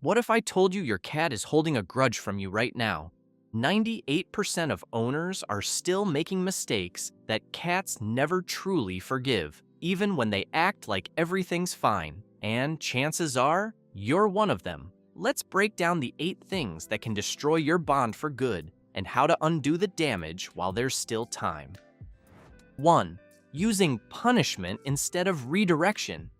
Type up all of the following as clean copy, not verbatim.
What if I told you your cat is holding a grudge from you right now? 98% of owners are still making mistakes that cats never truly forgive, even when they act like everything's fine. And chances are, you're one of them. Let's break down the 8 things that can destroy your bond for good and how to undo the damage while there's still time. 1. Using punishment instead of redirection.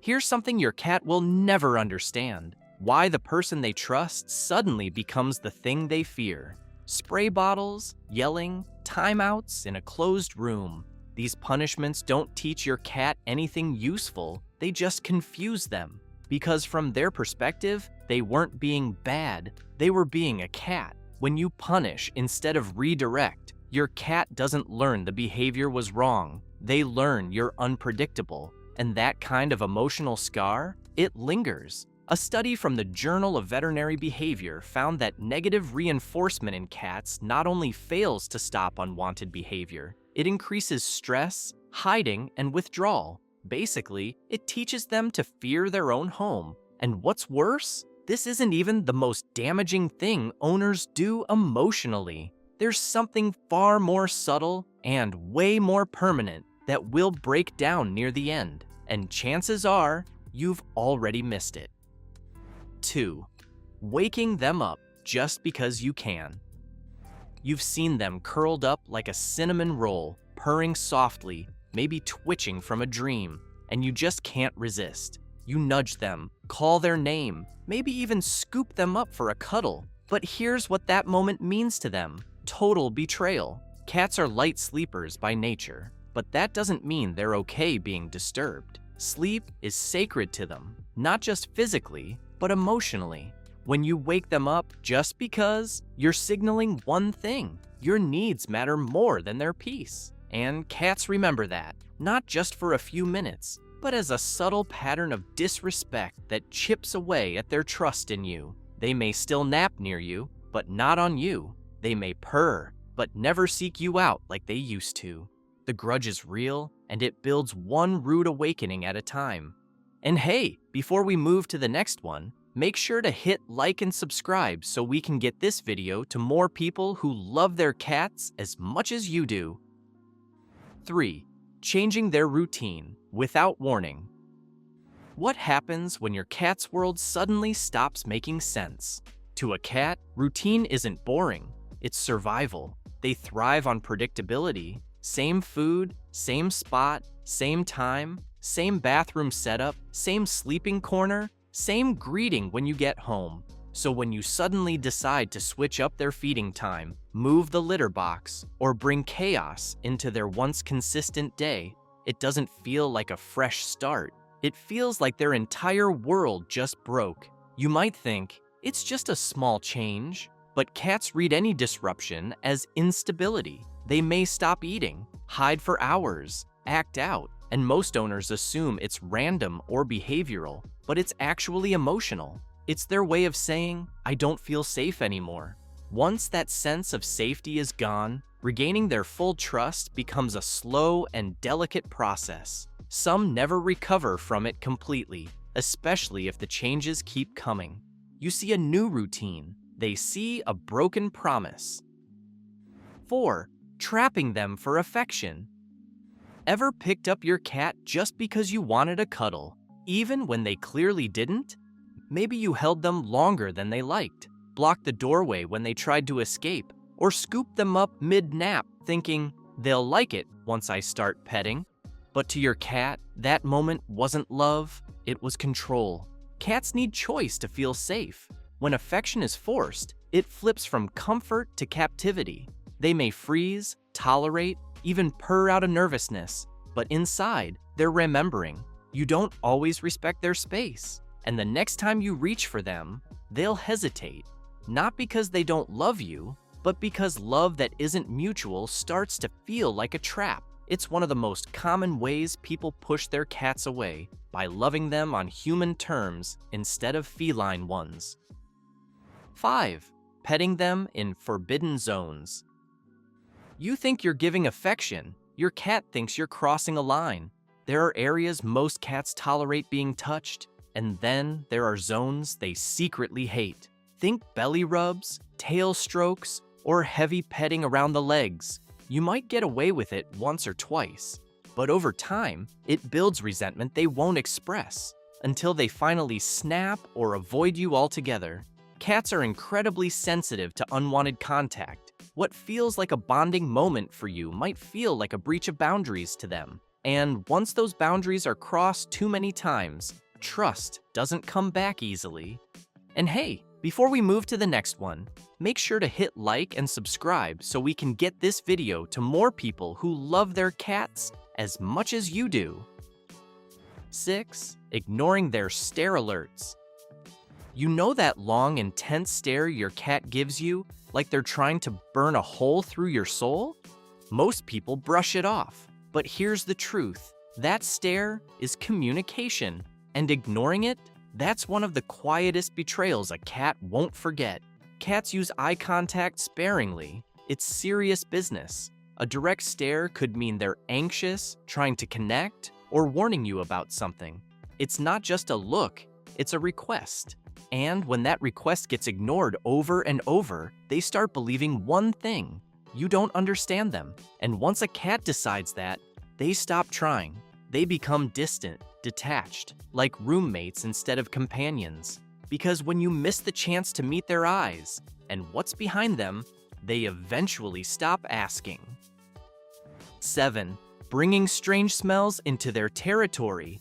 Here's something your cat will never understand: why the person they trust suddenly becomes the thing they fear. Spray bottles, yelling, timeouts in a closed room. These punishments don't teach your cat anything useful, they just confuse them. Because from their perspective, they weren't being bad, they were being a cat. When you punish instead of redirect, your cat doesn't learn the behavior was wrong. They learn you're unpredictable. And that kind of emotional scar, it lingers. A study from the Journal of Veterinary Behavior found that negative reinforcement in cats not only fails to stop unwanted behavior, it increases stress, hiding, and withdrawal. Basically, it teaches them to fear their own home. And what's worse, this isn't even the most damaging thing owners do emotionally. There's something far more subtle and way more permanent that will break down near the end. And chances are, you've already missed it. 2. Waking them up just because you can. You've seen them curled up like a cinnamon roll, purring softly, maybe twitching from a dream, and you just can't resist. You nudge them, call their name, maybe even scoop them up for a cuddle. But here's what that moment means to them: total betrayal. Cats are light sleepers by nature, but that doesn't mean they're okay being disturbed. Sleep is sacred to them, not just physically, but emotionally. When you wake them up just because, you're signaling one thing: your needs matter more than their peace. And cats remember that, not just for a few minutes, but as a subtle pattern of disrespect that chips away at their trust in you. They may still nap near you, but not on you. They may purr, but never seek you out like they used to. The grudge is real, and it builds one rude awakening at a time. And hey, before we move to the next one, make sure to hit like and subscribe so we can get this video to more people who love their cats as much as you do. 3. Changing their routine without warning. What happens when your cat's world suddenly stops making sense? To a cat, routine isn't boring, it's survival. They thrive on predictability. Same food, same spot, same time, same bathroom setup, same sleeping corner, same greeting when you get home. So when you suddenly decide to switch up their feeding time, move the litter box, or bring chaos into their once consistent day, it doesn't feel like a fresh start. It feels like their entire world just broke. You might think, it's just a small change, but cats read any disruption as instability. They may stop eating, hide for hours, act out, and most owners assume it's random or behavioral, but it's actually emotional. It's their way of saying, I don't feel safe anymore. Once that sense of safety is gone, regaining their full trust becomes a slow and delicate process. Some never recover from it completely, especially if the changes keep coming. You see a new routine. They see a broken promise. 4. Trapping them for affection. Ever picked up your cat just because you wanted a cuddle, even when they clearly didn't? Maybe you held them longer than they liked, blocked the doorway when they tried to escape, or scooped them up mid-nap thinking, they'll like it once I start petting. But to your cat, that moment wasn't love, it was control. Cats need choice to feel safe. When affection is forced, it flips from comfort to captivity. They may freeze, tolerate, even purr out of nervousness, but inside, they're remembering. You don't always respect their space, and the next time you reach for them, they'll hesitate. Not because they don't love you, but because love that isn't mutual starts to feel like a trap. It's one of the most common ways people push their cats away, by loving them on human terms instead of feline ones. 5. Petting them in forbidden zones. You think you're giving affection, your cat thinks you're crossing a line. There are areas most cats tolerate being touched, And then there are zones they secretly hate. Think belly rubs, tail strokes, or heavy petting around the legs. You might get away with it once or twice, but over time, it builds resentment they won't express until they finally snap or avoid you altogether. Cats are incredibly sensitive to unwanted contact. What feels like a bonding moment for you might feel like a breach of boundaries to them. And once those boundaries are crossed too many times, trust doesn't come back easily. And hey, before we move to the next one, make sure to hit like and subscribe so we can get this video to more people who love their cats as much as you do. 6. Ignoring their stare alerts. You know that long, intense stare your cat gives you, like they're trying to burn a hole through your soul? Most people brush it off, but here's the truth. That stare is communication, and ignoring it, that's one of the quietest betrayals a cat won't forget. Cats use eye contact sparingly. It's serious business. A direct stare could mean they're anxious, trying to connect, or warning you about something. It's not just a look, it's a request. And when that request gets ignored over and over, they start believing one thing: you don't understand them. And once a cat decides that, they stop trying. They become distant, detached, like roommates instead of companions. Because when you miss the chance to meet their eyes and what's behind them, they eventually stop asking. 7. Bringing strange smells into their territory.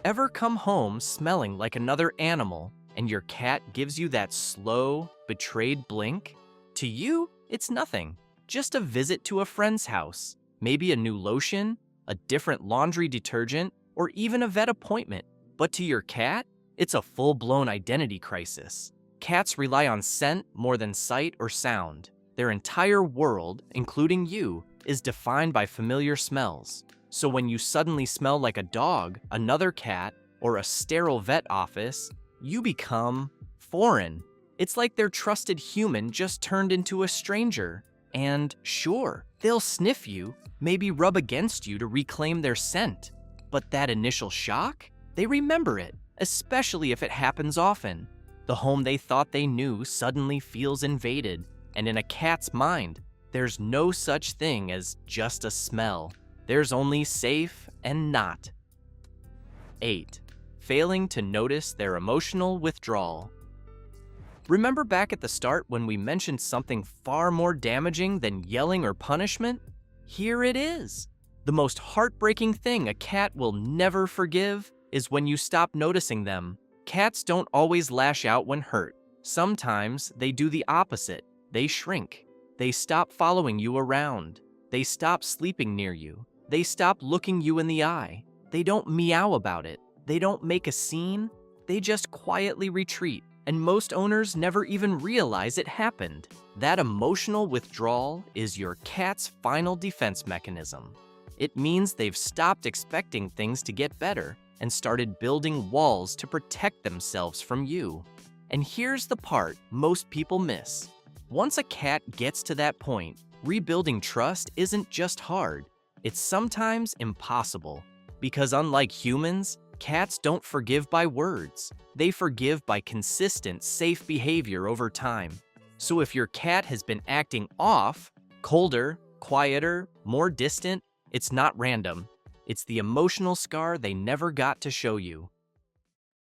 Ever come home smelling like another animal and your cat gives you that slow, betrayed blink? To you, it's nothing. Just a visit to a friend's house. Maybe a new lotion, a different laundry detergent, or even a vet appointment. But to your cat, it's a full-blown identity crisis. Cats rely on scent more than sight or sound. Their entire world, including you, is defined by familiar smells. So when you suddenly smell like a dog, another cat, or a sterile vet office, you become foreign. It's like their trusted human just turned into a stranger. And sure, they'll sniff you, maybe rub against you to reclaim their scent. But that initial shock? They remember it, especially if it happens often. The home they thought they knew suddenly feels invaded, and in a cat's mind, there's no such thing as just a smell. There's only safe and not. 8. Failing to notice their emotional withdrawal. Remember back at the start when we mentioned something far more damaging than yelling or punishment? Here it is. The most heartbreaking thing a cat will never forgive is when you stop noticing them. Cats don't always lash out when hurt. Sometimes they do the opposite. They shrink. They stop following you around. They stop sleeping near you. They stop looking you in the eye. They don't meow about it. They don't make a scene. They just quietly retreat. And most owners never even realize it happened. That emotional withdrawal is your cat's final defense mechanism. It means they've stopped expecting things to get better and started building walls to protect themselves from you. And here's the part most people miss. Once a cat gets to that point, rebuilding trust isn't just hard, it's sometimes impossible. Because unlike humans, cats don't forgive by words. They forgive by consistent, safe behavior over time. So if your cat has been acting off, colder, quieter, more distant, it's not random. It's the emotional scar they never got to show you.